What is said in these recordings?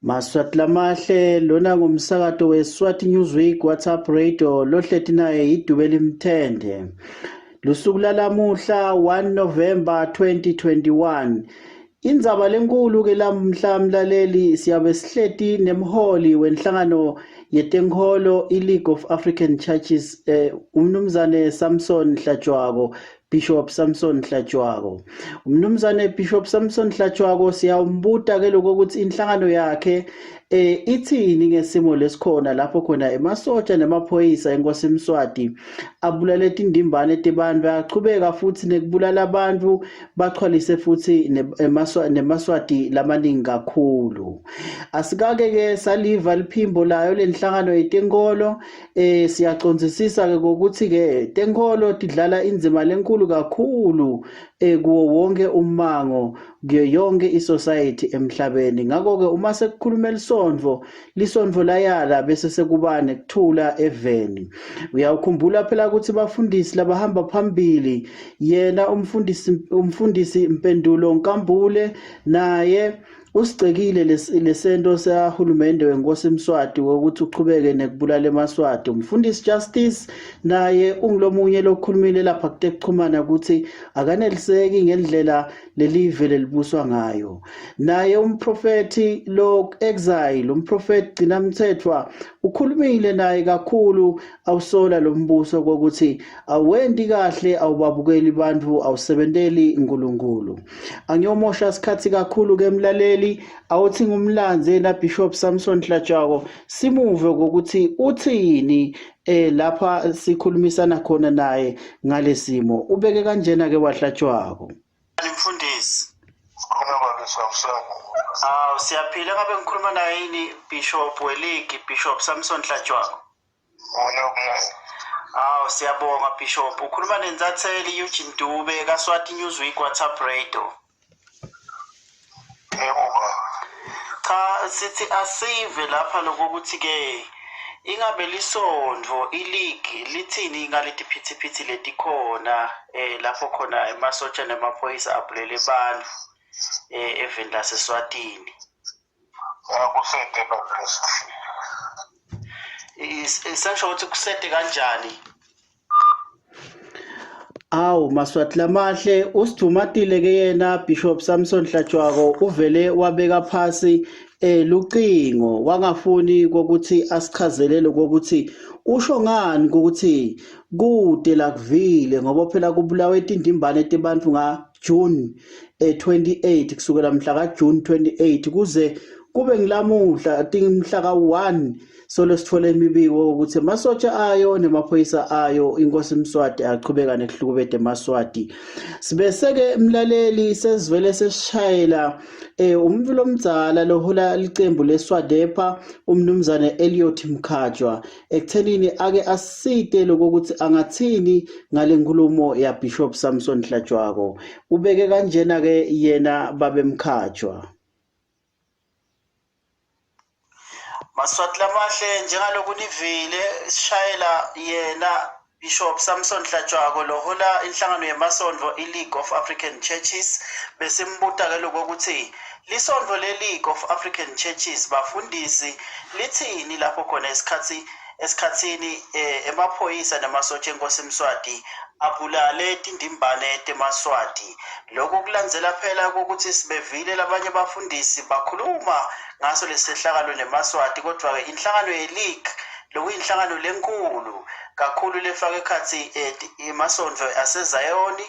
Maswati lamahle lona ngumsakato weSwati Newsweek WhatsApp radio lohlethi naye idubeli mthende. Lusuku lalamuhla 1 November 2021. Indzaba lenkulu ke lamhla mlaleli siyabe sihleti nemholi wenhlangano yetenkholo iLeague of African Churches umnumzane Samson Hlatjwako, Bishop Samson Hlatjwako. Umnumzane Bishop Samson Hlatjwako siyambuta ke lokho ukuthi inhlangano yakhe ithini ngesimo lesikhona lapho khona emasotsha nemaphoyisa enkosi Mswati abulale tindimbane tebantfu aqhubeka futhi nekubulala abantu baxhwalise futhi nemaswati lamaningi kakhulu. Asikake ke saliva liphimbo layo lenhlangano yetenkolo siyacondzisisa ke ukuthi ke tenkolo tidlala inzima lenkulu kakhulu kuwo wonke umango kuyo yonke isociety emhlabeni. Ngakho ke uma sekukhuluma lisondvo layala bese sekuba nekuthula eveni. Uyawukhumbula phela ukuthi bafundisi labahamba phambili yena umfundisi Mpendulo Nkambule naye usigcekile lesento sahulumende wenkosi Mswati ukuthi uqhubeke nekubulala emaswati. Umfundisi Justice naye ungilomunye lokukhulumile lapha kuTekuchumana ukuthi akaneliseki ngendlela lelive lelibuswa ngayo. Naye umprofeti lo exile umprofeti Gcina Mthethwa ukhulumile naye kakhulu awusola lombuso ukuthi awendi kahle awubabukeli abantu awusebenteli uNkulunkulu. Angiyomosha isikhathi kakhulu ke mlaleli awuthi ngumlanze na Bishop Samson Hlatjwako simuve ukuthi uthini lapha sikhulumisana khona naye ngalesimo. Ubeke kanjena ke waHlatjwako. Mfundisi khona baba Samson. Siyaphila ngabe ngikhuluma naye yini Bishop weLeague Bishop Samson Hlatjwako. Siyabonga Bishop. Ukhuluma nenzatheli Eugene Dube kaSwati Newsweek WhatsApp radio. Cha sithi asive lapha lokuthi ke ingabe lisondvo iLeague lithini ngaletiphithiphithi letikhona lapho khona emasotsha nemaphoyisa abulele abantu eveni laseSwatini. Kusete babless. Isasho ukuthi kusete kanjani? Awu maswati lamahle usidumatile ke yena Bishop Samson Hlatjwako uvele wabeka phasi lucingo wangafuni ukuthi asichazelele ukuthi usho ngani ukuthi kude la kuvile ngoba phela kubulawe tindimbane tebantu nga June 28 kusukela mhla ka June 28 kuze kube ngilamuhla mhla ka 1 solo sithole imibiko ukuthi masotsha ayo nemaphoyisa ayo inkosi Mswati aqhubeka nekuhlukubede emaswati. Sibeseke mlaleli sesivele sesishayela umuntu lomdzala lohola licembu leSwadepa umnumzane Elliot Mkhatshwa ekuthenini ake asite lokuthi angathini ngalenkulumo ya Bishop Samson Hlatjwako. Ubeke kanjena ke yena babe Mkhatshwa. Maswati lamahle njengaloku nivile sishayela yena Bishop Samson Hlatjwako lohola inhlangano yemasondvo iLeague of African Churches besimbuta ke lokho ukuthi lisondvo leLeague of African Churches bafundisi lithini lapho khona esikhatsini emaphoyisa namasotsha enkosi Mswati abulale tindimbane temaswati. Lokho kulandzela phela ukuthi sibevile labanye abafundisi bakhuluma ngaso lesehlakalo nemaswati kodwa ke inhlangano yeLeague lokuyinhlangano lenkulu kakhulu lefaka ekhathi emasondvo asezayoni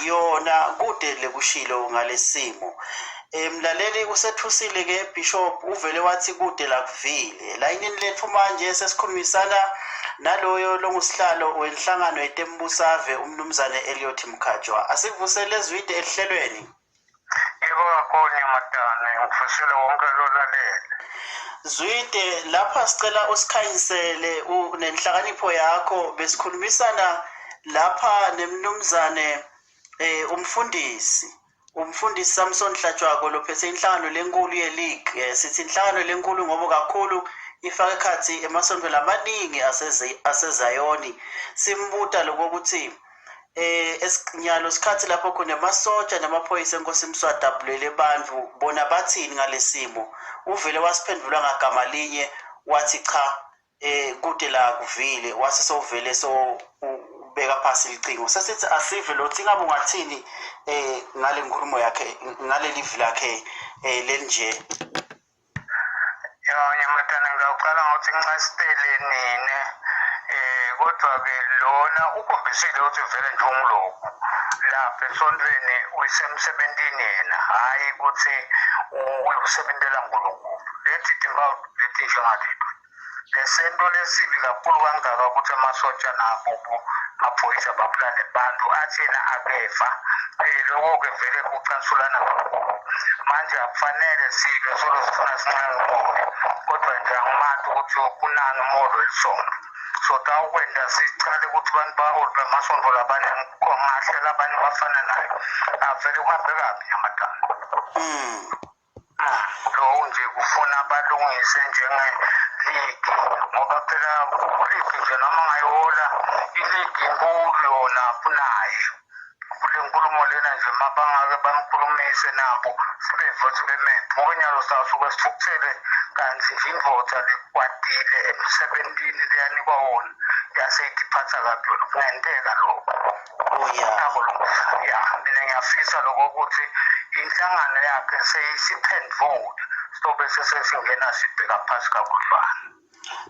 yona kude lekushilo ngalesimo. Mlaleli usethusile ke Bishop uvele wathi kude la kuvile. Layinini lethu manje sesikhulumisana naloyo longusihlalo wenhlangano yetembusave umnumzane Elliot Mkhatshwa. Asikuvusele ezwide ehlelweni. Yebo kakhulu matane ngifisela wonke lolalele. Zwide lapha sicela usikhanyisele nenhlakanipho yakho besikhulumisana lapha nemnumzane umfundisi Samson Hlatjwako lophethe inhlangano lenkulu yeLeague. Sithi inhlangano lenkulu ngoba kakhulu ifaka ekhathi emasondweni amaningi asezayoni. Simbuta lokuthi esinyalo sikhathi lapho khona amasotsha namaphoyisa enkosi Mswati abulele bantu bona bathini ngalesimo uvele wasiphendula ngagama linye wathi cha kude la kuvile wase sovele so ubeka phasi licingo sesithi asive lothi ngabe ungathini ngale nkulumo yakhe ngale live lakhe lenje nyamatana ngiyaqala ngokuthi ngichasitele nina kodwa-ke lona ukhombisile ukuthi vele nje umloku lapha esontweni uyisemsebentini yena hhayi ukuthi uyusebentela nkulunkulu lethi timbawu lethi njengalelo lesento lesibi kakhulu kangaka ukuthi amasotsha nabo maphoyisa baphulane bantu athi yena akeva lokho-ke vele kucansulana kakhulu manje akufanele sibe solo sifuna sincane umoya kodwa nje angimazi ukuthi kunani umolo elisonto so tawukwenda sicale ukuthi abantu baholi bamasondo labanenkongahle labanye bafana nayo avele kuhambe kabi nyamadala lowo nje kufuna balungise njengeligi ngoba phela kuligi nje noma ngayihola iligi inkulu yona kunayo kule nkulumo lena nje mabangake bangikhulumise nabo sibevothi bemephi ngokunyalo sasuke sithukuthele kanti nje indvodza lekwatile emsebentini leyanikwa wona yaseyitiphatha kabi yona kungenteka lokho ya mina ngiyafisa lokho ukuthi inhlangano yakhe seyisiphendvule sobe sesesingena sibheka phasi kakhudlwana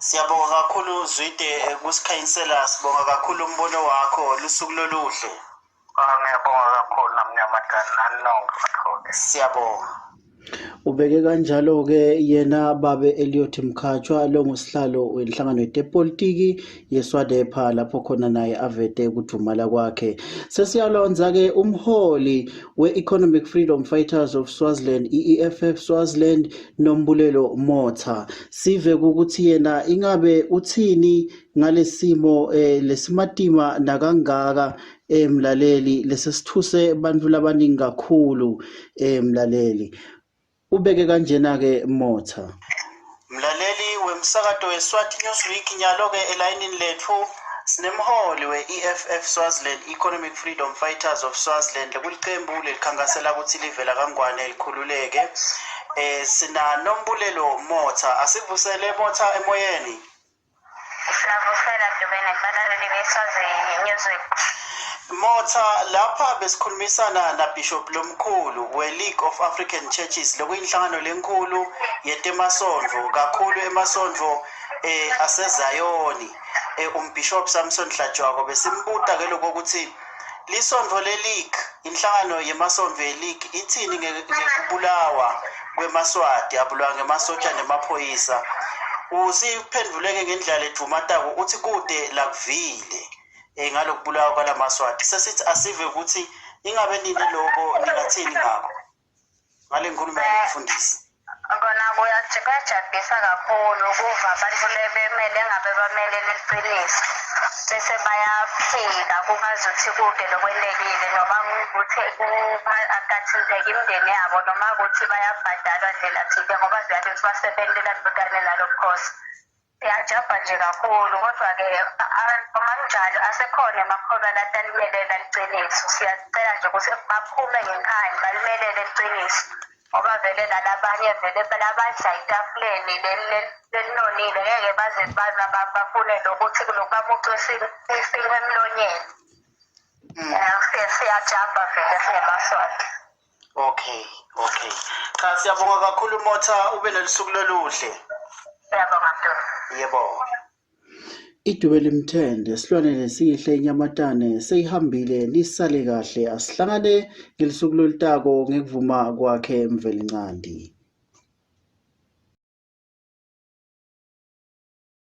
siyabonga kakhulu Zwide kusikhanyisela sibonga kakhulu umbono wakho lusuku loluhle ngiyabonga kakhulu namnyamadana nonke bathole siyabonga ubeke kanjalo-ke yena babe Elliot Mkhatshwa lo ngusihlalo wenhlangano yepolitiki yeSwadepa lapho khona naye avete ukudumala kwakhe sesiyalonza-ke umholi we-Economic Freedom Fighters of Swaziland EFF Swaziland Nombulelo Motha sive ukuthi yena ingabe uthini ngalesimo lesimatima nakangaka mlaleli lesesithuse bantu labaningi kakhulu mlaleli ubeke kanjena-ke Motha mlaleli wemsakato weSwati Newsweek nyalo-ke elayinini lethu sinemholi we-EFF Swaziland Economic Freedom Fighters of Swaziland kulicembu lelikhankasela ukuthi livela kangwane likhululeke sina Nombulelo Motha asivusele Motha emoyeni siyavusela Dubeni kubalaleli beSwazi Newsweek Motha lapha besikhulumisana na Bishop Lomkhulu we-League of African Churches lokuyinhlangano lenkulu yetemasondvo kakhulu emasondvo asezayoni umbishop Samson Hlatjwako besimbuta ke lokho ukuthi lisondvo le-league inhlangano yemasondvo ye-league ithini ngekubulawa kwemaswati abulawa ngemasotsha nemaphoyisa usiphenduleke ngendlela edumatako uthi kude lakuvile ngalokubulawa kwalamaswati sesithi asive ukuthi ingabe nini lokho ningathini ngakho ngale nkulumo yokufundisa kona kuyajabulisa kakhulu ukuva abantu lebemele ngabe bamelele iqiniso bese bayafika kungazuthi kude lokwelekile noma ukuthi akathinteke imindeni yabo noma ukuthi bayabhadalwa ndlela thile ngoba ziyathi basebenzela bhekane nalo course siyajabha nje kakhulu kodwa-ke amanjalo asekhona emakholwa latalimelela liqiniso siyacela nje ukuthi baphume ngenkani balimelele liqiniso ngoba vele lalabanye vele labadla itafuleni lelinonile ngeke baze bafune lokuthi lokubamucu isimo emlonyeni siyajabha vele singemaswati okay cha siyabonga kakhulu Motha ube nelisuku loluhle siyabonga yebo idubeli mthende silwane lesihle inyamatane seyihambile nisale kahle asihlangane ngelisuku lolutako ngekuvuma kwakhe Mvelincandi